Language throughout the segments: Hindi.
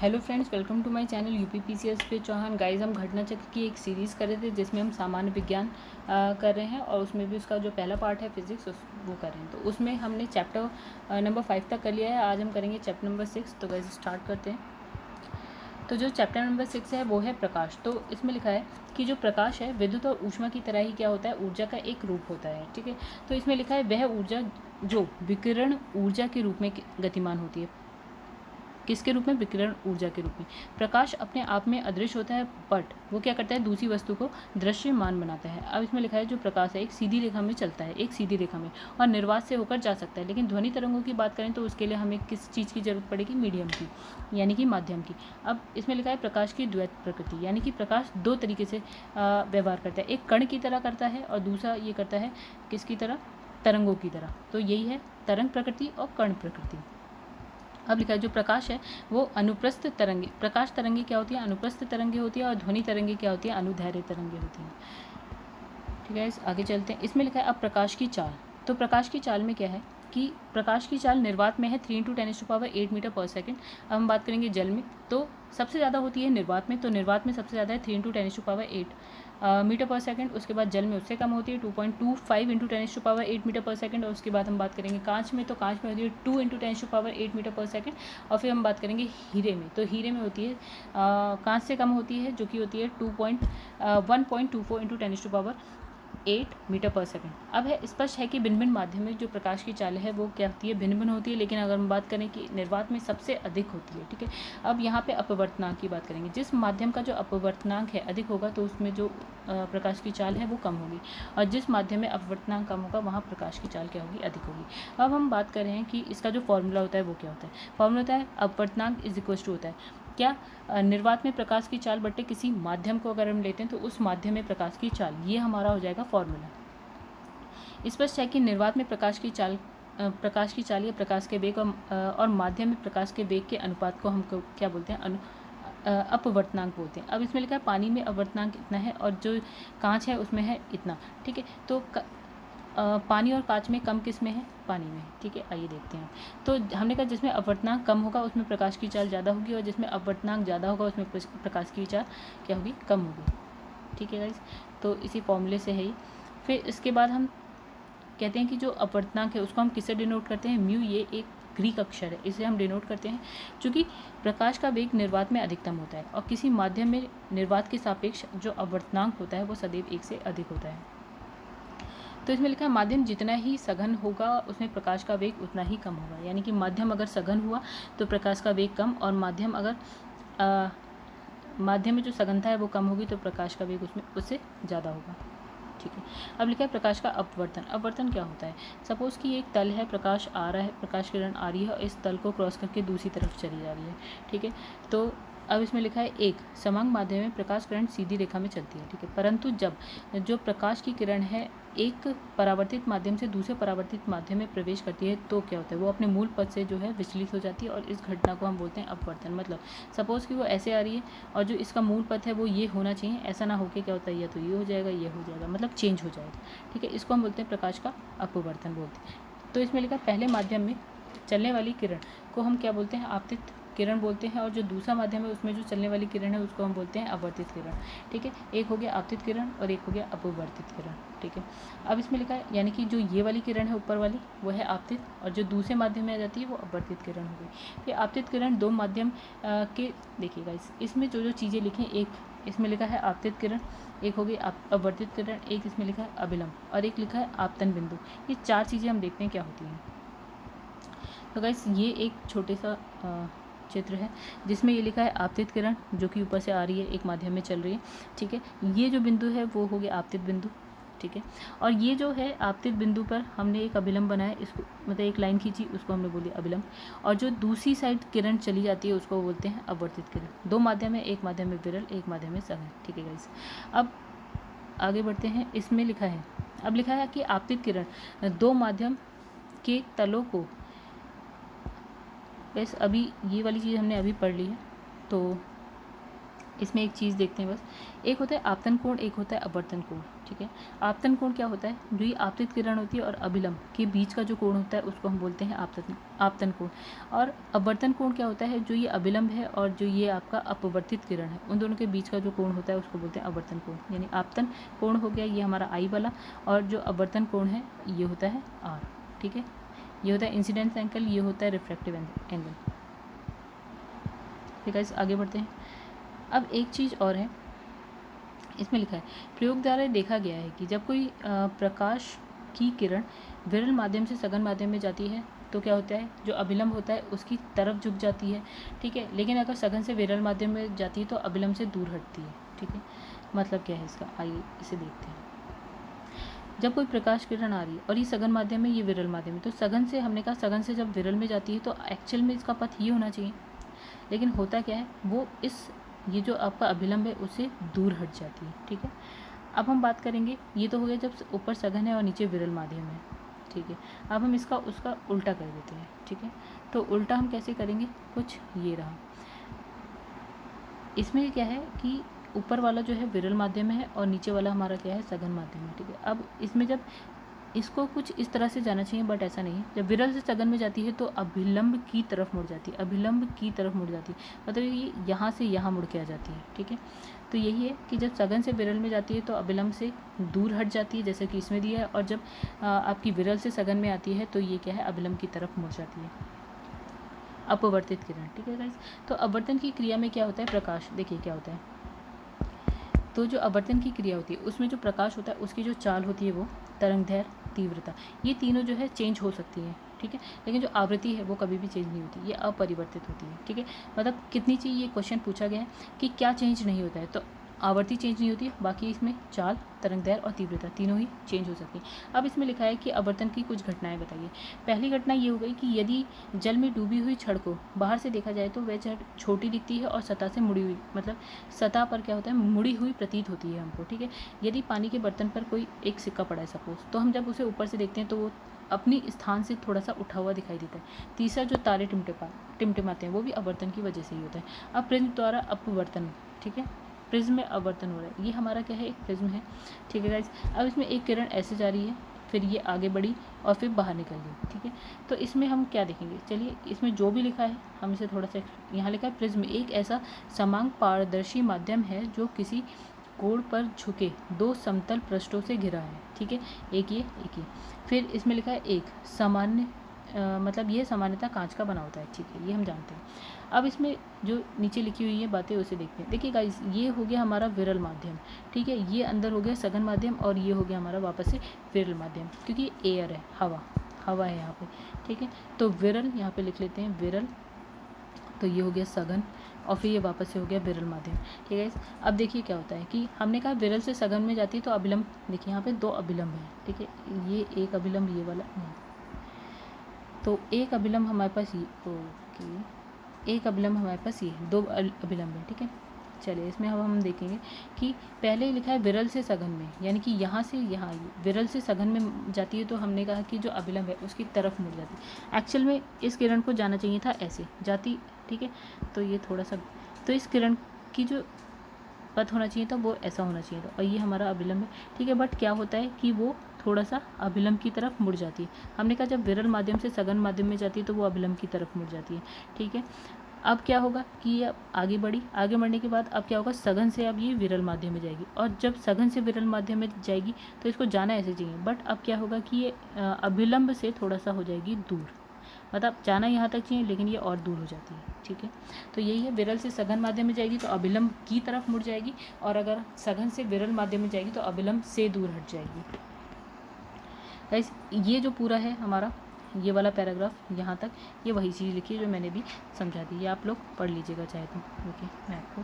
Hello friends, welcome to my channel UPPCS पे चौहान। गाइस, हम घटना चक्र की एक सीरीज़ कर रहे थे जिसमें हम सामान्य विज्ञान कर रहे हैं और उसमें भी उसका जो पहला पार्ट है फिजिक्स वो कर रहे हैं। तो उसमें हमने चैप्टर नंबर 5 तक कर लिया है। आज हम करेंगे चैप्टर नंबर 6। तो गाइस स्टार्ट करते हैं। तो जो चैप्टर नंबर 6 है वो है प्रकाश। तो इसमें लिखा है कि जो प्रकाश है विद्युत और ऊष्मा की तरह ही क्या होता है, ऊर्जा का एक रूप होता है। ठीक है, तो इसमें लिखा है वह ऊर्जा जो विकिरण ऊर्जा के रूप में गतिमान होती है। किसके रूप में? विकिरण ऊर्जा के रूप में। प्रकाश अपने आप में अदृश्य होता है, बट वो क्या करता है, दूसरी वस्तु को दृश्यमान बनाता है। अब इसमें लिखा है जो प्रकाश है एक सीधी रेखा में चलता है, एक सीधी रेखा में, और निर्वात से होकर जा सकता है। लेकिन ध्वनि तरंगों की बात करें तो उसके लिए हमें किस चीज़ की जरूरत पड़ेगी? मीडियम की, यानी कि माध्यम की। अब इसमें लिखा है प्रकाश की द्वैत प्रकृति, यानी कि प्रकाश दो तरीके से व्यवहार करता है। एक कण की तरह करता है और दूसरा ये करता है किसकी तरह? तरंगों की तरह। तो यही है तरंग प्रकृति और कण प्रकृति। अब लिखा है जो प्रकाश है वो अनुप्रस्थ तरंगे, प्रकाश तरंगे क्या होती है? अनुप्रस्थ तरंगे होती है, और ध्वनि तरंगे क्या होती है? अनुदैर्घ्य तरंगे होती हैं। ठीक है, आगे चलते हैं। इसमें लिखा है अब प्रकाश की चाल। तो प्रकाश की चाल में क्या है कि प्रकाश की चाल निर्वात में है 3 × 10⁻8 मीटर पर सेकंड। अब हम बात करेंगे जल में, तो सबसे ज़्यादा होती है निर्वात में। तो निर्वात में सबसे ज़्यादा है 3 × 10⁸ मीटर पर सेकंड। उसके बाद जल में उससे कम होती है 2.25 × 10⁸8 मीटर पर सेकंड। और उसके बाद हम बात करेंगे कांच में, तो कांच में होती है 2 × 10⁸8 मीटर पर सेकंड। और फिर हम बात करेंगे हीरे में, तो हीरे में होती है कांच से कम होती है, जो कि होती है 1.24 × 10⁸8 मीटर पर सेकंड। अब है स्पष्ट है कि भिन्न भिन्न माध्यम में जो प्रकाश की चाल है वो क्या होती है? भिन्न भिन्न होती है। लेकिन अगर हम बात करें कि निर्वात में सबसे अधिक होती है। ठीक है, अब यहाँ पे अपवर्तनांक की बात करेंगे। जिस माध्यम का जो अपवर्तनांक है अधिक होगा तो उसमें जो प्रकाश की चाल है वो कम होगी, और जिस माध्यम में अपवर्तनांक कम होगा वहाँ प्रकाश की चाल क्या होगी? अधिक होगी। अब हम बात कर रहे हैं कि इसका जो फॉर्मूला होता है वो क्या होता है। फॉर्मूला होता है अपवर्तनांक इज इक्वल टू होता है क्या? निर्वात में प्रकाश की चाल बटे किसी माध्यम को अगर हम लेते हैं तो उस माध्यम में प्रकाश की चाल, ये हमारा हो जाएगा फॉर्मूला। स्पष्ट है कि निर्वात में प्रकाश की चाल या प्रकाश के वेग और माध्यम में प्रकाश के वेग के अनुपात को हम क्या बोलते हैं? अपवर्तनांक बोलते हैं। अब इसमें लिखा है पानी में अपवर्तनांक इतना है और जो कांच है उसमें है इतना। ठीक है, तो पानी और कांच में कम किस में है? पानी में। ठीक है, आइए देखते हैं। तो हमने कहा जिसमें अपवर्तनांक कम होगा उसमें प्रकाश की चाल ज़्यादा होगी, और जिसमें अपवर्तनांक ज़्यादा होगा उसमें प्रकाश की चाल क्या होगी? कम होगी। ठीक है गाइस, तो इसी फॉर्मूले से है ही। फिर इसके बाद हम कहते हैं कि जो अपवर्तनांक है उसको हम किससे डिनोट करते हैं? म्यू, ये एक ग्रीक अक्षर है, इसे हम डिनोट करते हैं। चूँकि प्रकाश का वेग निर्वात में अधिकतम होता है और किसी माध्यम में निर्वात के सापेक्ष जो अपवर्तनांक होता है वो सदैव 1 से अधिक होता है। तो इसमें लिखा है माध्यम जितना ही सघन होगा उसमें प्रकाश का वेग उतना ही कम होगा। यानी कि माध्यम अगर सघन हुआ तो प्रकाश का वेग कम, और माध्यम अगर माध्यम में जो सघनता है वो कम होगी तो प्रकाश का वेग उससे ज़्यादा होगा। ठीक है, अब लिखा है प्रकाश का अपवर्तन। अपवर्तन क्या होता है? सपोज कि एक तल है, प्रकाश आ रहा है, प्रकाश किरण आ रही है और इस तल को क्रॉस करके दूसरी तरफ चली जा रही है। ठीक है, तो अब इसमें लिखा है एक समांग माध्यम में प्रकाश किरण सीधी रेखा में चलती है। ठीक है, परंतु जब जो प्रकाश की किरण है एक परावर्तित माध्यम से दूसरे परावर्तित माध्यम में प्रवेश करती है तो क्या होता है? वो अपने मूल पथ से जो है विचलित हो जाती है, और इस घटना को हम बोलते हैं अपवर्तन। मतलब सपोज कि वो ऐसे आ रही है और जो इसका मूल पथ है वो ये होना चाहिए, ऐसा ना होके क्या होता है, या तो ये हो जाएगा, ये हो जाएगा, मतलब चेंज हो जाएगा। ठीक है, इसको हम बोलते हैं प्रकाश का अपवर्तन बोलते हैं। तो इसमें लिखा पहले माध्यम में चलने वाली किरण को हम क्या बोलते हैं? आपतित किरण बोलते हैं, और जो दूसरा माध्यम है उसमें जो चलने वाली किरण है उसको हम बोलते हैं अपवर्तित किरण। ठीक है, एक हो गया आपतित किरण और एक हो गया अपवर्तित किरण। ठीक है, अब इसमें लिखा है यानी कि जो ये वाली किरण है ऊपर वाली वो है आपतित, और जो दूसरे माध्यम में आ जाती है वो अपवर्तित किरण हो गई। फिर आपतित किरण दो माध्यम के, देखिएगा इसमें जो जो चीज़ें लिखें, एक इसमें लिखा है आपतित किरण, एक हो गई अपवर्तित किरण, एक इसमें लिखा है अभिलंब, और एक लिखा है आपतन बिंदु। ये चार चीज़ें हम देखते हैं क्या होती हैं। तो गाइस ये एक छोटे सा चित्र है जिसमें ये लिखा है आपतित किरण जो कि ऊपर से आ रही है, एक माध्यम में चल रही है। ठीक है, ये जो बिंदु है वो हो गया आपतित बिंदु। ठीक है, और ये जो है आपतित बिंदु पर हमने एक अभिलंब बनाया, इसको मतलब एक लाइन खींची, उसको हमने बोली अभिलंब, और जो दूसरी साइड किरण चली जाती है उसको बोलते हैं अपवर्तित किरण। दो माध्यम है, एक माध्यम में विरल, एक माध्यम में सघन। ठीक है गाइस, अब आगे बढ़ते हैं। इसमें लिखा है, अब लिखा है कि आपतित किरण दो माध्यम के तलों को, बस अभी ये वाली चीज़ हमने अभी पढ़ ली है। तो इसमें एक चीज़ देखते हैं बस, एक होता है आपतन कोण, एक होता है अपवर्तन कोण, ठीक है। आपतन कोण क्या होता है, जो ये आपतित किरण होती है और अभिलंब के बीच का जो कोण होता है उसको हम बोलते हैं आपतन कोण। और अपवर्तन कोण क्या होता है, जो ये अभिलंब है और जो ये आपका अपवर्तित किरण है, उन दोनों के बीच का जो कोण होता है उसको बोलते हैं अपवर्तन कोण। यानी आपतन कोण हो गया ये हमारा आई वाला, और जो अपवर्तन कोण है ये होता है आर, ठीक है। ये होता है इंसिडेंस एंगल, ये होता है रिफ्रैक्टिव एंगल। ठीक है, आगे बढ़ते हैं। अब एक चीज़ और है, इसमें लिखा है प्रयोग द्वारा देखा गया है कि जब कोई प्रकाश की किरण विरल माध्यम से सघन माध्यम में जाती है तो क्या होता है, जो अभिलंब होता है उसकी तरफ झुक जाती है, ठीक है। लेकिन अगर सघन से विरल माध्यम में जाती है तो अभिलंब से दूर हटती है, ठीक है। मतलब क्या है इसका, आइए इसे देखते हैं। जब कोई प्रकाश किरण आ रही है और ये सघन माध्यम में, ये विरल माध्यम है, तो सघन से, हमने कहा सघन से जब विरल में जाती है तो एक्चुअल में इसका पथ ये होना चाहिए, लेकिन होता क्या है, वो ये जो आपका अभिलंब है उससे दूर हट जाती है, ठीक है। अब हम बात करेंगे, ये तो हो गया जब ऊपर सघन है और नीचे विरल माध्यम है, ठीक है। अब हम उसका उल्टा कर देते हैं, ठीक है। तो उल्टा हम कैसे करेंगे, कुछ ये रहा। इसमें क्या है कि ऊपर वाला जो है विरल माध्यम में है और नीचे वाला हमारा क्या है, सघन माध्यम है, ठीक है। अब इसमें जब इसको कुछ इस तरह से जाना चाहिए, बट ऐसा नहीं है। जब विरल से सघन में जाती है तो अभिलंब की तरफ मुड़ जाती है, अभिलंब की तरफ मुड़ जाती है, मतलब ये यहाँ से यहाँ मुड़ के आ जाती है, ठीक है। तो यही है कि जब सघन से विरल में जाती है तो अभिलंब से दूर हट जाती है, जैसे कि इसमें दिया है, और जब आपकी विरल से सघन में आती है तो ये क्या है, अभिलंब की तरफ मुड़ जाती है, अपवर्तित किरण, ठीक है गाइस। तो अपवर्तन की क्रिया में क्या होता है, प्रकाश, देखिए क्या होता है। तो जो अपवर्तन की क्रिया होती है उसमें जो प्रकाश होता है उसकी जो चाल होती है वो तरंगदैर्घ्य, तीव्रता, ये तीनों जो है चेंज हो सकती है, ठीक है। लेकिन जो आवृत्ति है वो कभी भी चेंज नहीं होती, ये अपरिवर्तित होती है, ठीक है। मतलब कितनी चीज़, ये क्वेश्चन पूछा गया है कि क्या चेंज नहीं होता है, तो आवृत्ति चेंज नहीं होती है, बाकी इसमें चाल, तरंगदैर्घ्य और तीव्रता तीनों ही चेंज हो सकती है। अब इसमें लिखा है कि अपवर्तन की कुछ घटनाएं बताइए। पहली घटना ये हो गई कि यदि जल में डूबी हुई छड़ को बाहर से देखा जाए तो वह छड़ छोटी दिखती है और सतह से मुड़ी हुई, मतलब सतह पर क्या होता है, मुड़ी हुई प्रतीत होती है हमको, ठीक है। यदि पानी के बर्तन पर कोई एक सिक्का पड़ा है सपोज, तो हम जब उसे ऊपर से देखते हैं तो वो अपनी स्थान से थोड़ा सा उठा हुआ दिखाई देता है। तीसरा, जो तारे टिमटिमाते हैं वो भी अपवर्तन की वजह से ही होता है। अब प्रिज्म द्वारा अपवर्तन, ठीक है, प्रिज्म में अपवर्तन हो रहा है, ये हमारा क्या है, एक प्रिज्म है, ठीक है गाइस। अब इसमें एक किरण ऐसे जा रही है, फिर ये आगे बढ़ी और फिर बाहर निकल गई, ठीक है। तो इसमें हम क्या देखेंगे, चलिए इसमें जो भी लिखा है हम इसे थोड़ा सा, यहाँ लिखा है प्रिज्म एक ऐसा समांग पारदर्शी माध्यम है जो किसी कोण पर झुके दो समतल पृष्ठों से घिरा है, ठीक है। एक ये। फिर इसमें लिखा है एक सामान्य, मतलब ये सामान्यतः कांच का बना होता है, ठीक है, ये हम जानते हैं। अब इसमें जो नीचे लिखी हुई है बातें उसे देखते हैं। देखिए गाइस, ये हो गया हमारा विरल माध्यम, ठीक है, ये अंदर हो गया सघन माध्यम, और ये हो गया हमारा वापस से विरल माध्यम, क्योंकि एयर है, हवा है यहाँ पे, ठीक है। तो विरल यहाँ पे लिख लेते हैं, विरल, तो ये हो गया सघन, और फिर ये वापस से हो गया विरल माध्यम, ठीक है। अब देखिए क्या होता है कि हमने कहा विरल से सघन में जाती है तो अभिलंब, देखिए यहाँ पे दो अभिलंब है, ठीक है, ये एक अभिलंब, ये वाला, तो एक अभिलंब हमारे पास ये, ओके, एक अभिलंब हमारे पास ये, दो अभिलंब है, ठीक है। चलिए इसमें अब हम देखेंगे कि पहले लिखा है विरल से सघन में, यानी कि यहाँ से यहाँ विरल से सघन में जाती है, तो हमने कहा कि जो अभिलंब है उसकी तरफ मुड़ जाती है। एक्चुअल में इस किरण को जाना चाहिए था ऐसे जाती, ठीक है। तो ये थोड़ा सा, तो इस किरण की जो पथ होना चाहिए था वो ऐसा होना चाहिए था, और ये हमारा अभिलंब है, ठीक है। बट क्या होता है कि वो थोड़ा सा अभिलंब की तरफ मुड़ जाती है। हमने कहा जब विरल माध्यम से सघन माध्यम में जाती है तो वो अभिलंब की तरफ मुड़ जाती है, ठीक है। अब क्या होगा कि ये आगे बढ़ी, आगे बढ़ने के बाद अब क्या होगा, सघन से अब ये विरल माध्यम में जाएगी, और जब सघन से विरल माध्यम में जाएगी तो इसको जाना ऐसे चाहिए, बट अब क्या होगा कि ये अभिलंब से थोड़ा सा हो जाएगी दूर, मतलब जाना यहाँ तक चाहिए लेकिन ये और दूर हो जाती है, ठीक है। तो यही है, विरल से सघन माध्यम में जाएगी तो अभिलंब की तरफ मुड़ जाएगी, और अगर सघन से विरल माध्यम में जाएगी तो अभिलंब से दूर हट जाएगी। गाइस, ये जो पूरा है हमारा, ये वाला पैराग्राफ यहाँ तक, ये वही चीज़ लिखी है जो मैंने भी समझा दी, ये आप लोग पढ़ लीजिएगा चाहे तो, ओके। मैं आपको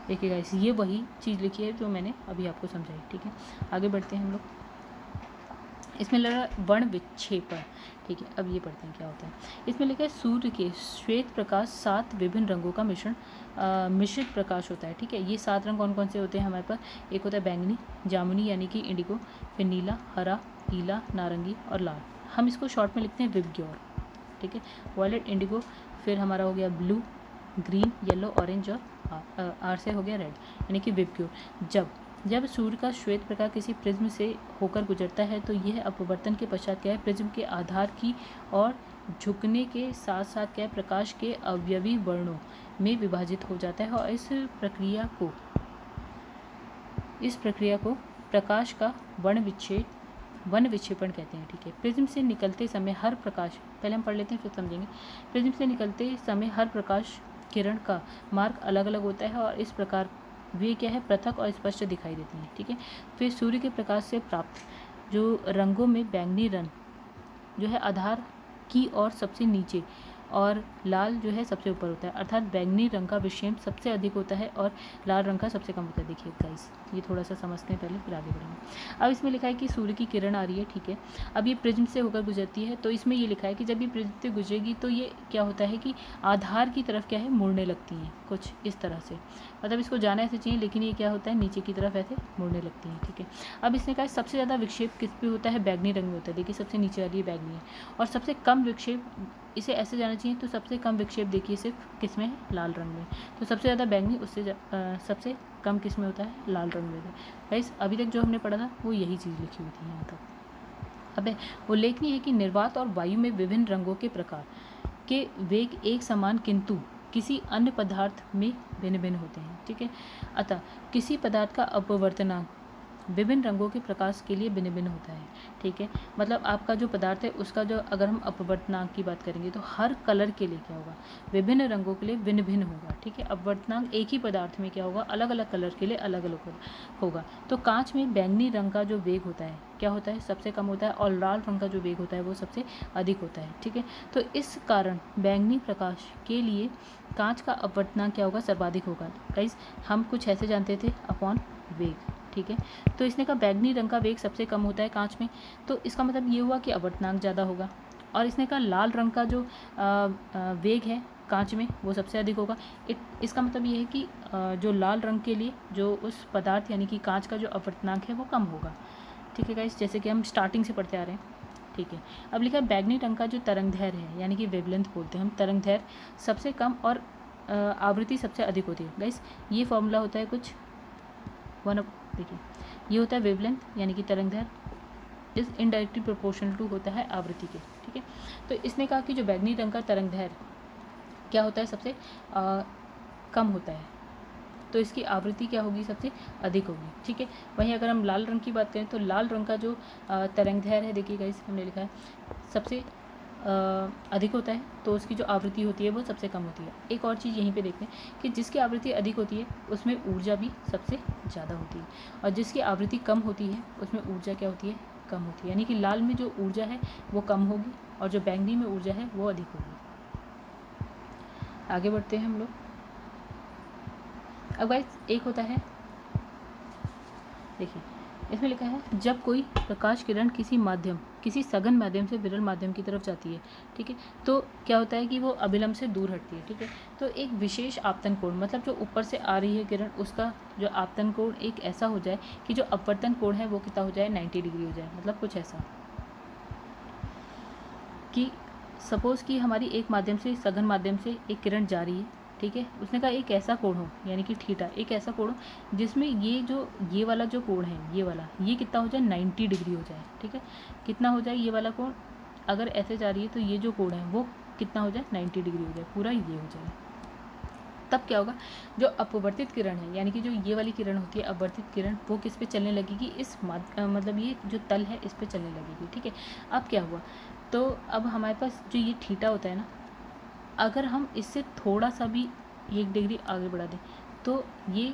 देखिए गाइस, ये वही चीज़ लिखी है जो मैंने अभी आपको समझाई, ठीक है। आगे बढ़ते हैं हम लोग। इसमें लगा वर्ण विक्षेपण, ठीक है। अब ये पढ़ते हैं क्या होता है। इसमें लिखा है सूर्य के श्वेत प्रकाश 7 विभिन्न रंगों का मिश्रित प्रकाश होता है, ठीक है। ये 7 रंग कौन कौन से होते हैं हमारे पास, एक होता है बैंगनी, जामुनी यानी कि इंडिगो, फिर नीला, हरा, पीला, नारंगी और लाल। हम इसको शॉर्ट में लिखते हैं विबग्योर, ठीक है। वॉयलेट, इंडिगो, फिर हमारा हो गया ब्लू, ग्रीन, येलो, ऑरेंज और आर से हो गया रेड, यानी कि विबग्योर। जब सूर्य का श्वेत प्रकाश किसी प्रिज्म से होकर गुजरता है तो यह अपवर्तन के पश्चात क्या है, प्रिज्म के आधार की और झुकने के साथ साथ क्या है, प्रकाश के अवयवी वर्णों में विभाजित हो जाता है और इस प्रक्रिया को प्रकाश का वन विक्षेपण कहते हैं। ठीक है, प्रिज्म से निकलते समय हर प्रकाश, पहले हम पढ़ लेते हैं फिर समझेंगे। प्रिज्म से निकलते समय हर प्रकाश किरण का मार्ग अलग अलग होता है और इस प्रकार वे क्या है, पृथक और स्पष्ट दिखाई देती हैं। ठीक है, फिर सूर्य के प्रकाश से प्राप्त जो रंगों में बैंगनी रंग जो है आधार की ओर सबसे नीचे और लाल जो है सबसे ऊपर होता है, अर्थात बैंगनी रंग का विक्षेपण सबसे अधिक होता है और लाल रंग का सबसे कम होता है। देखिए गाइस, ये थोड़ा सा समझते हैं पहले फिर आगे बढ़ेंगे। अब इसमें लिखा है कि सूर्य की किरण आ रही है, ठीक है, अब ये प्रिज्म से होकर गुजरती है, तो इसमें ये लिखा है कि जब ये प्रिज्म से गुजरेगी तो ये क्या होता है कि आधार की तरफ क्या है, मुड़ने लगती हैं कुछ इस तरह से, मतलब इसको जाना ऐसे चाहिए लेकिन ये क्या होता है, नीचे की तरफ ऐसे मुड़ने लगती हैं। ठीक है, अब इसने कहा सबसे ज़्यादा विक्षेप किस पे होता है, बैगनी रंग में होता है। देखिए सबसे नीचे वाली बैगनी है, और सबसे कम विक्षेप, इसे ऐसे जाना चाहिए, तो सबसे कम विक्षेप देखिए सिर्फ किस में है, लाल रंग में। तो सबसे ज़्यादा बैंगनी, उससे सबसे कम किस में होता है, लाल रंग में। गाइस अभी तक जो हमने पढ़ा था वो यही चीज़ लिखी हुई थी यहाँ तक। अब उल्लेखनीय है कि निर्वात और वायु में विभिन्न रंगों के प्रकार के वेग एक समान किंतु किसी अन्य पदार्थ में भिन्न भिन्न होते हैं। ठीक है, अतः किसी पदार्थ का अपवर्तनांक विभिन्न रंगों के प्रकाश के लिए भिन्न भिन्न होता है। ठीक है, मतलब आपका जो पदार्थ है उसका जो, अगर हम अपवर्तनांक की बात करेंगे तो हर कलर के लिए क्या होगा, विभिन्न रंगों के लिए भिन्न भिन्न होगा। ठीक है, अपवर्तनांक एक ही पदार्थ में क्या होगा, अलग अलग कलर के लिए अलग अलग होगा। तो कांच में बैंगनी रंग का जो वेग होता है क्या होता है, सबसे कम होता है, और लाल रंग का जो वेग होता है वो सबसे अधिक होता है। ठीक है, तो इस कारण बैंगनी प्रकाश के लिए कांच का अपवर्तनांक क्या होगा, सर्वाधिक होगा। गाइस हम कुछ ऐसे जानते थे अपॉन वेग। ठीक है, तो इसने कहा बैंगनी रंग का वेग सबसे कम होता है कांच में, तो इसका मतलब ये हुआ कि अपवर्तनांक ज़्यादा होगा। और इसने कहा लाल रंग का जो वेग है कांच में वो सबसे अधिक होगा। इसका मतलब ये है कि जो लाल रंग के लिए जो उस पदार्थ यानी कि कांच का जो अपवर्तनांक है वो कम होगा। ठीक है गाइस, जैसे कि हम स्टार्टिंग से पढ़ते आ रहे हैं। ठीक है, अब लिखा है बैंगनी रंग का जो तरंगदैर्घ्य है यानी कि वेवलेंथ बोलते हैं हम, तरंगदैर्घ्य सबसे कम और आवृत्ति सबसे अधिक होती है। गाइस ये फॉर्मूला होता है कुछ देखिए, ये होता है वेवलेंथ यानी कि तरंगदैर्घ्य इज इनडायरेक्टली प्रोपोर्शनल टू होता है आवृत्ति के। ठीक है, तो इसने कहा कि जो बैंगनी रंग का तरंगदैर्घ्य क्या होता है, सबसे कम होता है, तो इसकी आवृत्ति क्या होगी, सबसे अधिक होगी। ठीक है, वहीं अगर हम लाल रंग की बात करें तो लाल रंग का जो तरंगदैर्घ्य है, देखिएगा इस हमने लिखा है सबसे अधिक होता है, तो उसकी जो आवृत्ति होती है वो सबसे कम होती है। एक और चीज़ यहीं पे देखते हैं कि जिसकी आवृत्ति अधिक होती है उसमें ऊर्जा भी सबसे ज़्यादा होती है, और जिसकी आवृत्ति कम होती है उसमें ऊर्जा क्या होती है, कम होती है। यानी कि लाल में जो ऊर्जा है वो कम होगी और जो बैंगनी में ऊर्जा है वो अधिक होगी। आगे बढ़ते हैं हम लोग। अब गाइस एक होता है, देखिए इसमें लिखा है जब कोई प्रकाश किरण किसी सघन माध्यम से विरल माध्यम की तरफ जाती है, ठीक है, तो क्या होता है कि वो अभिलंब से दूर हटती है। ठीक है, तो एक विशेष आपतन कोण, मतलब जो ऊपर से आ रही है किरण उसका जो आपतन कोण एक ऐसा हो जाए कि जो अपवर्तन कोण है वो कितना हो जाए, 90 डिग्री हो जाए। मतलब कुछ ऐसा कि सपोज़ कि हमारी एक माध्यम से, सघन माध्यम से एक किरण जा रही है, ठीक है, उसने कहा एक ऐसा कोण हो यानी कि थीटा, एक ऐसा कोण हो जिसमें ये वाला जो कोण है, ये कितना हो जाए, 90 डिग्री हो जाए। ठीक है, कितना हो जाए ये वाला कोण, अगर ऐसे जा रही है तो ये जो कोण है वो कितना हो जाए, 90 डिग्री हो जाए, पूरा ये हो जाए। तब क्या होगा, जो अपवर्तित किरण है यानी कि जो ये वाली किरण होती है अपवर्तित किरण, वो किस पे चलने लगेगी, इस मतलब ये जो तल है इस पे चलने लगेगी। ठीक है, अब क्या हुआ, तो अब हमारे पास जो ये थीटा होता है ना, अगर हम इससे थोड़ा सा भी 1 डिग्री आगे बढ़ा दें तो ये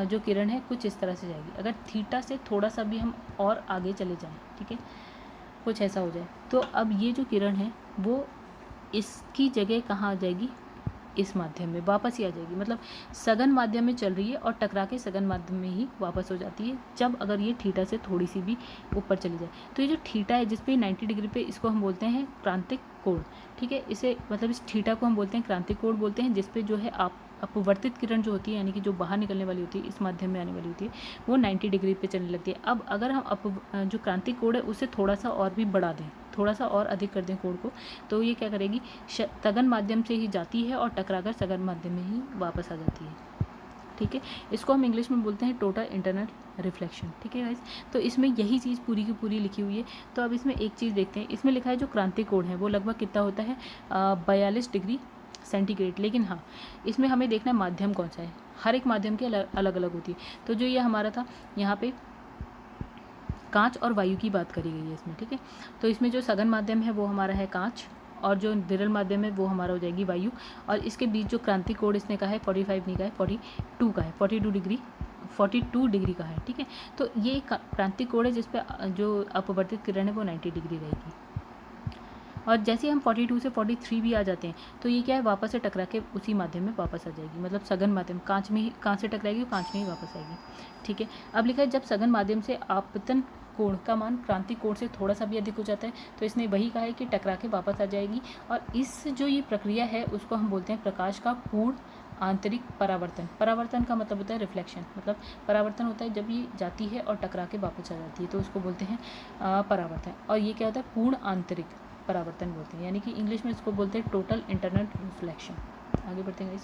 जो किरण है कुछ इस तरह से जाएगी। अगर थीटा से थोड़ा सा भी हम और आगे चले जाएं, ठीक है, कुछ ऐसा हो जाए, तो अब ये जो किरण है वो इसकी जगह कहाँ आ जाएगी, इस माध्यम में वापस ही आ जाएगी। मतलब सघन माध्यम में चल रही है और टकरा के सघन माध्यम में ही वापस हो जाती है, जब अगर ये थीटा से थोड़ी सी भी ऊपर चली जाए। तो ये जो थीटा है जिसपे 90 डिग्री पे, इसको हम बोलते हैं क्रांतिक कोण। ठीक है, इसे मतलब इस थीटा को हम बोलते हैं क्रांतिक कोण बोलते हैं, जिसपे जो है आप अपवर्तित किरण जो होती है यानी कि जो बाहर निकलने वाली होती है, इस माध्यम में आने वाली होती है, वो 90 डिग्री पे चलने लगती है। अब अगर हम जो क्रांतिक कोण है उसे थोड़ा सा और भी बढ़ा दें, थोड़ा सा और अधिक कर दें कोण को, तो ये क्या करेगी, सघन माध्यम से ही जाती है और टकराकर सघन माध्यम में ही वापस आ जाती है। ठीक है, इसको हम इंग्लिश में बोलते हैं टोटल इंटरनल रिफ्लेक्शन। ठीक है गाइस, तो इसमें यही चीज़ पूरी की पूरी लिखी हुई है। तो अब इसमें एक चीज़ देखते हैं, इसमें लिखा है जो क्रांतिक कोण है वो लगभग कितना होता है, 42 डिग्री सेंटीग्रेड। लेकिन हाँ, इसमें हमें देखना है माध्यम कौन सा है, हर एक माध्यम की अलग अलग होती है। तो जो ये हमारा था, यहाँ पे कांच और वायु की बात करी गई है इसमें। ठीक है, तो इसमें जो सघन माध्यम है वो हमारा है कांच, और जो विरल माध्यम है वो हमारा हो जाएगी वायु। और इसके बीच जो क्रांतिक कोण इसने कहा है 45 नहीं का है, 42 का है, 42 डिग्री का है। ठीक है, तो ये क्रांतिक कोण है जिसपे जो अपवर्तित किरण है वो 90 डिग्री रहेगी। और जैसे हम 42 से 43 भी आ जाते हैं तो ये क्या है, वापस से टकरा के उसी माध्यम में वापस आ जाएगी, मतलब सघन माध्यम कांच से टकराएगी, कांच में ही वापस आएगी। ठीक है, अब लिखा है जब सघन माध्यम से आपतन कोण का मान क्रांतिक कोण से थोड़ा सा भी अधिक हो जाता है तो इसने वही कहा है कि टकरा के वापस आ जाएगी। और इस जो ये प्रक्रिया है उसको हम बोलते हैं प्रकाश का पूर्ण आंतरिक परावर्तन। परावर्तन का मतलब होता है रिफ्लेक्शन, मतलब परावर्तन होता है जब ये जाती है और टकरा के वापस आ जाती है, तो उसको बोलते हैं परावर्तन। और ये क्या होता है, पूर्ण आंतरिक परावर्तन बोलते हैं, यानी कि इंग्लिश में इसको बोलते हैं टोटल इंटरनल रिफ्लेक्शन। आगे बढ़ते हैं,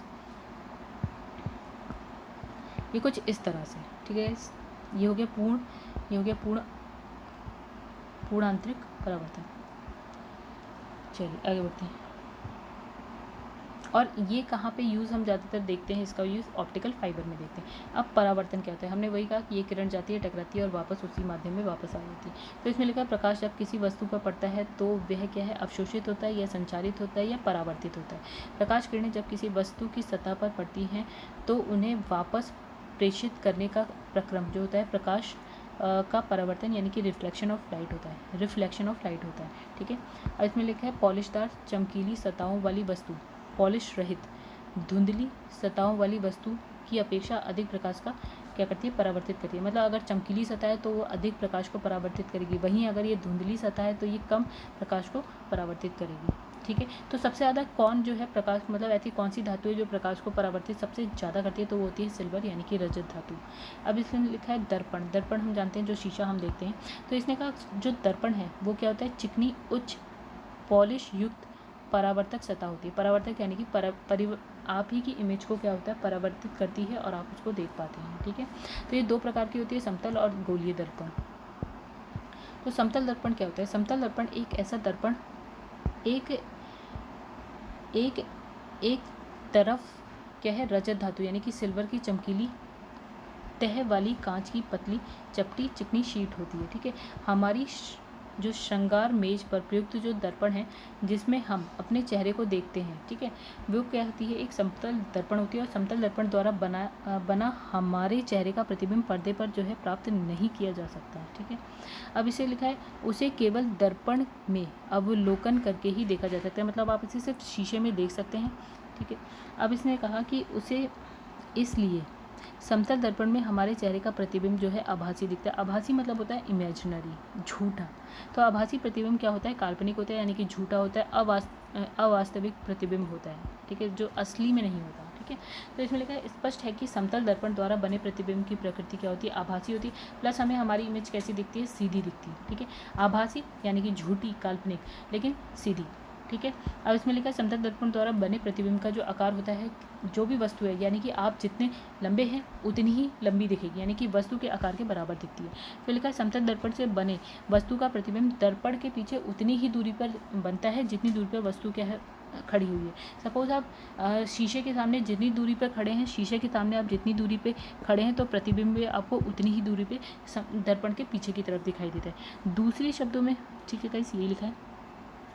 ये कुछ इस तरह से। ठीक है, ये हो गया पूर्ण आंतरिक परावर्तन। चलिए आगे बढ़ते हैं। और ये कहाँ पे यूज़ हम ज़्यादातर देखते हैं, इसका यूज़ ऑप्टिकल फाइबर में देखते हैं। अब परावर्तन क्या होता है, हमने वही कहा कि ये किरण जाती है, टकराती है और वापस उसी माध्यम में वापस आ जाती है। तो इसमें लिखा है प्रकाश जब किसी वस्तु पर पड़ता है तो वह क्या है, अवशोषित होता है या संचारित होता है या परावर्तित होता है। प्रकाश किरणें जब किसी वस्तु की सतह पर पड़ती हैं तो उन्हें वापस प्रेषित करने का प्रक्रम जो होता है प्रकाश का परावर्तन यानी कि रिफ्लेक्शन ऑफ लाइट होता है। ठीक है, और इसमें लिखा है पॉलिशदार चमकीली सतहों वाली वस्तु पॉलिश रहित धुंधली सतहों वाली वस्तु की अपेक्षा अधिक प्रकाश का क्या करती है, परावर्तित करती है। मतलब अगर चमकीली सतह है तो वो अधिक प्रकाश को परावर्तित करेगी, वहीं अगर ये धुंधली सतह है तो ये कम प्रकाश को परावर्तित करेगी। ठीक है, तो सबसे ज़्यादा कौन जो है प्रकाश, मतलब ऐसी कौन सी धातु है जो प्रकाश को परावर्तित सबसे ज़्यादा करती है, तो वो होती है सिल्वर यानी कि रजत धातु। अब इसमें लिखा है दर्पण। दर्पण हम जानते हैं जो शीशा हम देखते हैं, तो इसने कहा जो दर्पण है वो क्या होता है, चिकनी उच्च पॉलिश युक्त परावर्तक सतह होती है। परावर्तक यानी कि आप ही की इमेज को क्या होता है, परावर्तित करती है और आप उसको देख पाते हैं। ठीक है, तो ये दो प्रकार की होती है, समतल और गोलीय दर्पण। तो समतल दर्पण क्या होता है, समतल दर्पण एक ऐसा दर्पण एक तरफ क्या है, रजत धातु यानी कि सिल्वर की चमकीली तह वाली कांच की पतली चपटी चिकनी शीट होती है। ठीक है, हमारी जो श्रृंगार मेज पर प्रयुक्त जो दर्पण है जिसमें हम अपने चेहरे को देखते हैं, ठीक है, वो क्या होती है, एक समतल दर्पण होती है। और समतल दर्पण द्वारा बना हमारे चेहरे का प्रतिबिंब पर्दे पर जो है प्राप्त नहीं किया जा सकता। ठीक है, अब इसे लिखा है उसे केवल दर्पण में अवलोकन करके ही देखा जा सकता है, मतलब आप इसे सिर्फ शीशे में देख सकते हैं। ठीक है, अब इसने कहा कि उसे इसलिए समतल दर्पण में हमारे चेहरे का प्रतिबिंब जो है आभासी दिखता है। आभासी मतलब होता है इमेजिनरी, झूठा। तो आभासी प्रतिबिंब क्या होता है, काल्पनिक होता है यानी कि झूठा होता है, अवास्तविक प्रतिबिंब होता है। ठीक है, जो असली में नहीं होता। ठीक है, तो इसमें लिखा है स्पष्ट है कि समतल दर्पण द्वारा बने प्रतिबिंब की प्रकृति क्या होती है, आभासी होती है। प्लस हमें हमारी इमेज कैसी दिखती है, सीधी दिखती है। ठीक है, आभासी यानी कि झूठी, काल्पनिक, लेकिन सीधी। ठीक है, अब इसमें लिखा है समतल दर्पण द्वारा बने प्रतिबिंब का जो आकार होता है, जो भी वस्तु है यानी कि आप जितने लंबे हैं उतनी ही लंबी दिखेगी, यानी कि वस्तु के आकार के बराबर दिखती है। फिर लिखा है समतल दर्पण से बने वस्तु का प्रतिबिंब दर्पण के पीछे उतनी ही दूरी पर बनता है जितनी दूरी पर वस्तु क्या है, खड़ी हुई है। सपोज आप शीशे के सामने जितनी दूरी पर खड़े हैं, शीशे के सामने आप जितनी दूरी पे खड़े हैं तो प्रतिबिंब आपको उतनी ही दूरी पे दर्पण के पीछे की तरफ दिखाई देता है। दूसरे शब्दों में, ठीक है गाइस, ये लिखा है।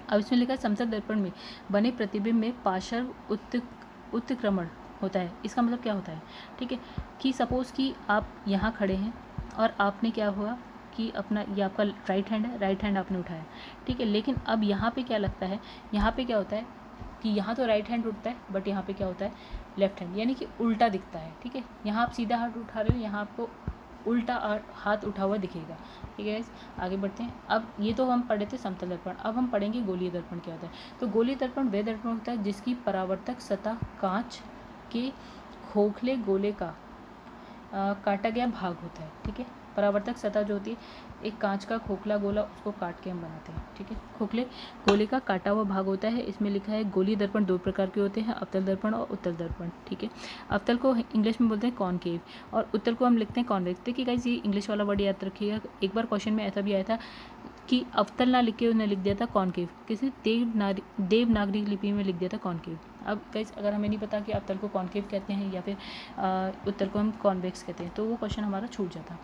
अब इसमें लिखा है समतल दर्पण में बने प्रतिबिंब में पार्श्व उत्क्रमण होता है। इसका मतलब क्या होता है, ठीक है, कि सपोज़ कि आप यहाँ खड़े हैं और आपने क्या हुआ कि अपना, ये आपका राइट हैंड है, राइट हैंड आपने उठाया। ठीक है, लेकिन अब यहाँ पे क्या लगता है, यहाँ पे क्या होता है कि यहाँ तो राइट हैंड उठता है बट यहाँ पे क्या होता है, लेफ्ट हैंड, यानी कि उल्टा दिखता है। ठीक है, यहाँ आप सीधा हाथ उठा रहे हो, यहाँ आपको उल्टा हाथ उठा हुआ दिखेगा। ठीक है, आगे बढ़ते हैं। अब ये तो हम पढ़े थे समतल दर्पण, अब हम पढ़ेंगे गोलीय दर्पण क्या होता है। तो गोलीय दर्पण वह दर्पण होता है जिसकी परावर्तक सतह कांच के खोखले गोले का काटा गया भाग होता है। ठीक है, परावर्तक सतह जो होती है एक कांच का खोखला गोला, उसको काट के हम बनाते हैं, ठीक है। खोखले गोले का काटा हुआ भाग होता है। इसमें लिखा है गोलीय दर्पण दो प्रकार के होते हैं, अवतल दर्पण और उत्तल दर्पण, ठीक है। अवतल को इंग्लिश में बोलते हैं कॉनकेव और उत्तल को हम लिखते हैं कॉन्वेक्स। देखिए गाइस, ये इंग्लिश वाला वर्ड याद रखिएगा। एक बार क्वेश्चन में ऐसा भी आया था कि अवतल ना लिख के उन्हें लिख दिया था कॉनकेव, किसी देवनागरी लिपि में लिख दिया था कॉनकेव। अब गाइस, अगर हमें नहीं पता कि अवतल को कॉनकेव कहते हैं या फिर उत्तल को हम कॉन्वेक्स कहते हैं, तो वो क्वेश्चन हमारा छूट जाता,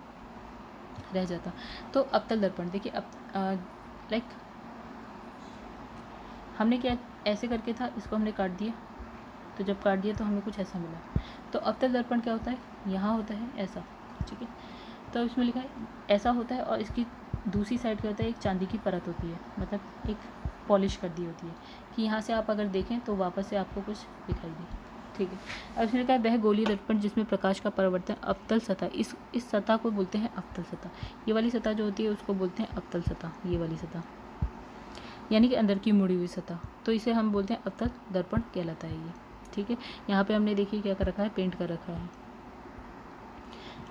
रह जाता। तो अवतल दर्पण देखिए, अब लाइक हमने क्या ऐसे करके था, इसको हमने काट दिया, तो जब काट दिया तो हमें कुछ ऐसा मिला। तो अवतल दर्पण क्या होता है, यहाँ होता है ऐसा, ठीक है। तो इसमें लिखा है ऐसा होता है और इसकी दूसरी साइड क्या होता है, एक चांदी की परत होती है, मतलब एक पॉलिश कर दी होती है कि यहाँ से आप अगर देखें तो वापस से आपको कुछ दिखाई दे, ठीक है। अब इसमें लिखा है वह गोलीय दर्पण जिसमें प्रकाश का परावर्तन अवतल सतह, इस सतह को बोलते हैं अवतल सतह। ये वाली सतह जो होती है उसको बोलते हैं अवतल सतह, ये वाली सतह यानी कि अंदर की मुड़ी हुई सतह, तो इसे हम बोलते हैं अवतल दर्पण कहलाता है ये, ठीक है। यहाँ पे हमने देखिए क्या कर रखा है, पेंट कर रखा है।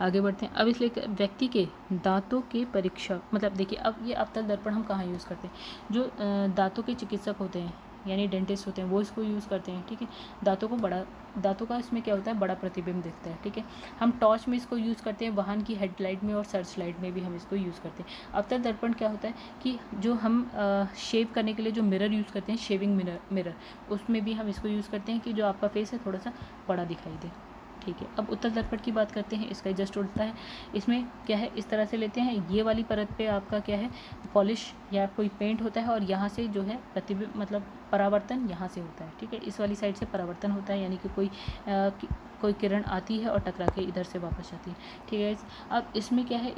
आगे बढ़ते हैं। अब इसलिए व्यक्ति के दांतों के परीक्षा, मतलब देखिए अब ये अवतल दर्पण हम कहाँ यूज़ करते हैं, जो दांतों के चिकित्सक होते हैं यानी डेंटिस्ट होते हैं वो इसको यूज़ करते हैं, ठीक है। दांतों का इसमें क्या होता है, बड़ा प्रतिबिंब दिखता है, ठीक है। हम टॉर्च में इसको यूज़ करते हैं, वाहन की हेडलाइट में और सर्च लाइट में भी हम इसको यूज़ करते हैं। अवतल दर्पण क्या होता है कि जो हम शेव करने के लिए जो मिरर यूज़ करते हैं, शेविंग मिरर, उसमें भी हम इसको यूज़ करते हैं कि जो आपका फेस है थोड़ा सा बड़ा दिखाई दे, ठीक है। अब उत्तल दर्पण की बात करते हैं, इसका जस्ट उल्टा है। इसमें क्या है, इस तरह से लेते हैं, ये वाली परत पे आपका क्या है, पॉलिश या कोई पेंट होता है और यहाँ से जो है प्रतिबिंब मतलब परावर्तन यहाँ से होता है, ठीक है। इस वाली साइड से परावर्तन होता है, यानी कि कोई किरण आती है और टकरा के इधर से वापस आती है, ठीक है। अब इसमें क्या है,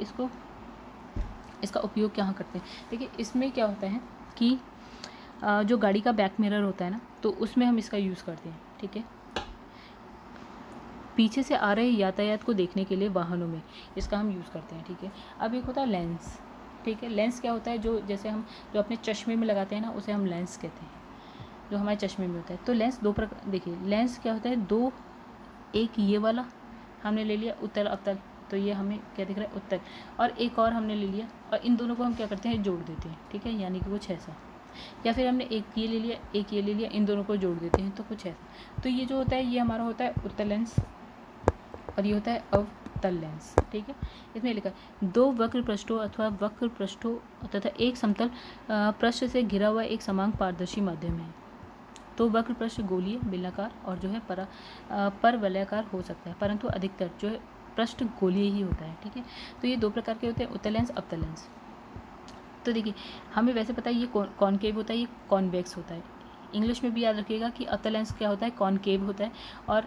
इसका उपयोग क्या करते हैं, देखिए इसमें क्या होता है कि जो गाड़ी का बैक मिरर होता है ना, तो उसमें हम इसका यूज़ करते हैं, ठीक है। पीछे से आ रहे यातायात को देखने के लिए वाहनों में इसका हम यूज़ करते हैं, ठीक है। अब एक होता है लेंस, ठीक है। लेंस क्या होता है, जो जैसे हम जो अपने चश्मे में लगाते हैं ना, उसे हम लेंस कहते हैं, जो हमारे चश्मे में होता है। तो लेंस दो प्रकार, देखिए लेंस क्या होता है, दो, एक ये वाला हमने ले लिया उत्तल अवतल, तो ये हमें क्या दिख रहा है, उत्तल, और एक और हमने ले लिया और इन दोनों को हम क्या करते हैं, जोड़ देते हैं, ठीक है, यानी कि कुछ ऐसा। या फिर हमने एक ये ले लिया, एक ये ले लिया, इन दोनों को जोड़ देते हैं तो कुछ ऐसा। तो ये जो होता है ये हमारा होता है उत्तल लेंस और ये होता है अवतल लेंस, ठीक है। इसमें लिखा है दो वक्र पृष्ठों अथवा वक्र पृष्ठों तथा एक समतल पृष्ठ से घिरा हुआ एक समान पारदर्शी माध्यम है। तो वक्र पृष्ठ गोलीय, बेलनाकार और जो है परवलयाकार हो सकता है, परंतु अधिकतर जो है पृष्ठ गोलीय ही होता है, ठीक है। तो ये दो प्रकार के होते हैं, उत्तल लेंस, अवतल लेंस। तो देखिए हमें वैसे पता है ये कॉनकेव होता है, ये कॉन्वेक्स होता है। इंग्लिश में भी याद रखिएगा कि अवतल लेंस क्या होता है, कॉनकेव होता है, और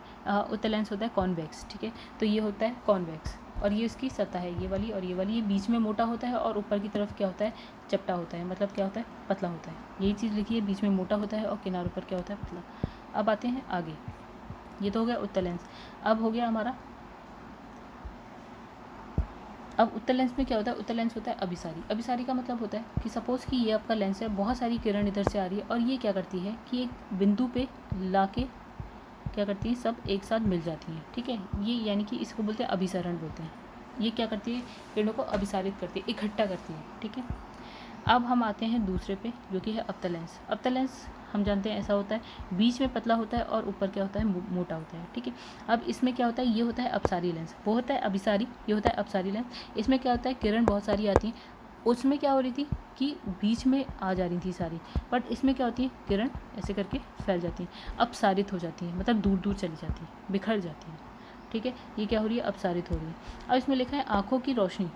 उत्तल लेंस होता है कॉन्वेक्स, ठीक है। तो ये होता है कॉन्वेक्स और ये इसकी सतह है, ये वाली और ये वाली, ये बीच में मोटा होता है और ऊपर की तरफ क्या होता है, चपटा होता है, मतलब क्या होता है, पतला होता है। यही चीज़ लिखिए, बीच में मोटा होता है और किनारों पर क्या होता है, पतला। अब आते हैं आगे, ये तो हो गया उत्तल लेंस। अब हो गया हमारा, अब उत्तल लेंस में क्या होता है, उत्तल लेंस होता है अभिसारी। अभिसारी का मतलब होता है कि सपोज़ कि ये आपका लेंस है, बहुत सारी किरण इधर से आ रही है और ये क्या करती है कि एक बिंदु पे लाके क्या करती है, सब एक साथ मिल जाती हैं, ठीक है। ये यानी कि इसको बोलते हैं अभिसरण बोलते हैं। ये क्या करती है, किरणों को अभिसारित करती है, इकट्ठा करती है, ठीक है। अब हम आते हैं दूसरे पे, जो कि है अवतल लेंस। अवतल लेंस हम जानते हैं ऐसा होता है, बीच में पतला होता है और ऊपर क्या होता है, मोटा होता है, ठीक है। अब इसमें क्या होता है, ये होता है अपसारी लेंस, वो होता है अभिसारी, ये होता है अपसारी लेंस। इसमें क्या होता है, किरण बहुत सारी आती हैं, उसमें क्या हो रही थी कि बीच में आ जा रही थी सारी, बट इसमें क्या होती है, किरण ऐसे करके फैल जाती हैं, अपसारित हो जाती हैं, मतलब दूर दूर चली जाती है, बिखर जाती है, ठीक है। ये क्या हो रही है, अपसारित हो रही है। अब इसमें लिखा है आँखों की रोशनी।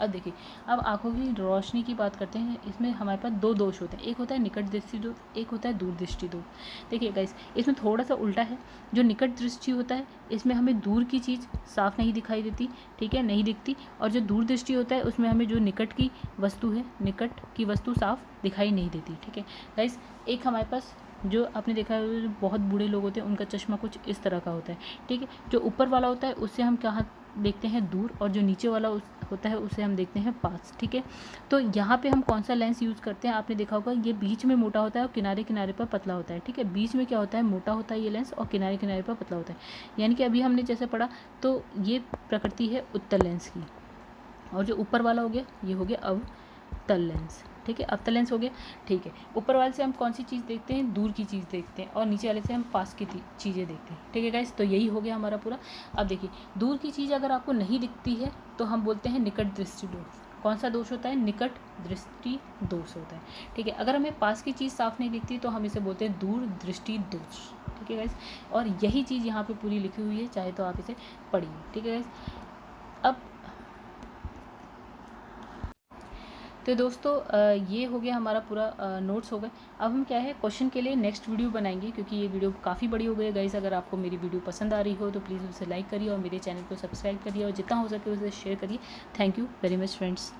अब देखिए, अब आँखों की रोशनी की बात करते हैं। इसमें हमारे पास दो दोष होते हैं, एक होता है निकट दृष्टि दोष, एक होता है दूर दृष्टि दोष। देखिए गाइस, इसमें थोड़ा सा उल्टा है। जो निकट दृष्टि होता है इसमें हमें दूर की चीज़ साफ नहीं दिखाई देती, ठीक है, नहीं दिखती। और जो दूर दृष्टि होता है उसमें हमें जो निकट की वस्तु है, निकट की वस्तु साफ दिखाई नहीं देती, ठीक है गाइस। एक हमारे पास जो आपने देखा है, जो बहुत बूढ़े लोग होते हैं उनका चश्मा कुछ इस तरह का होता है, ठीक है। जो ऊपर वाला होता है उससे हम कहाँ देखते हैं, दूर, और जो नीचे वाला होता है उसे हम देखते हैं पास, ठीक है। तो यहाँ पे हम कौन सा लेंस यूज़ करते हैं, आपने देखा होगा ये बीच में मोटा होता है और किनारे किनारे पर पतला होता है, ठीक है। बीच में क्या होता है, मोटा होता है ये लेंस और किनारे किनारे पर पतला होता है। यानी कि अभी हमने जैसे पढ़ा, तो ये प्रकृति है उत्तल लेंस की और जो ऊपर वाला हो गया ये हो गया अवतल लेंस। ठीक है, अवतल लेंस हो गया। ठीक है, ऊपर वाले से हम कौन सी चीज़ देखते हैं, दूर की चीज़ देखते हैं, और नीचे वाले से हम पास की चीज़ें देखते हैं। ठीक है गाइस, तो यही हो गया हमारा पूरा। अब देखिए, दूर की चीज़ अगर आपको नहीं दिखती है तो हम बोलते हैं निकट दृष्टि दोष। कौन सा दोष होता है, निकट दृष्टि दोष होता है। ठीक है, अगर हमें पास की चीज़ साफ नहीं दिखती तो हम इसे बोलते हैं दूर दृष्टि दोष। ठीक है गाइस, और यही चीज़ यहाँ पे पूरी लिखी हुई है, चाहे तो आप इसे पढ़िए। ठीक है गाइस, अब तो दोस्तों ये हो गया हमारा पूरा नोट्स हो गए। अब हम क्या है क्वेश्चन के लिए नेक्स्ट वीडियो बनाएंगे, क्योंकि ये वीडियो काफ़ी बड़ी हो गई है गाइस। अगर आपको मेरी वीडियो पसंद आ रही हो तो प्लीज़ उसे लाइक करिए और मेरे चैनल को सब्सक्राइब करिए और जितना हो सके उसे शेयर करिए। Thank you very much friends.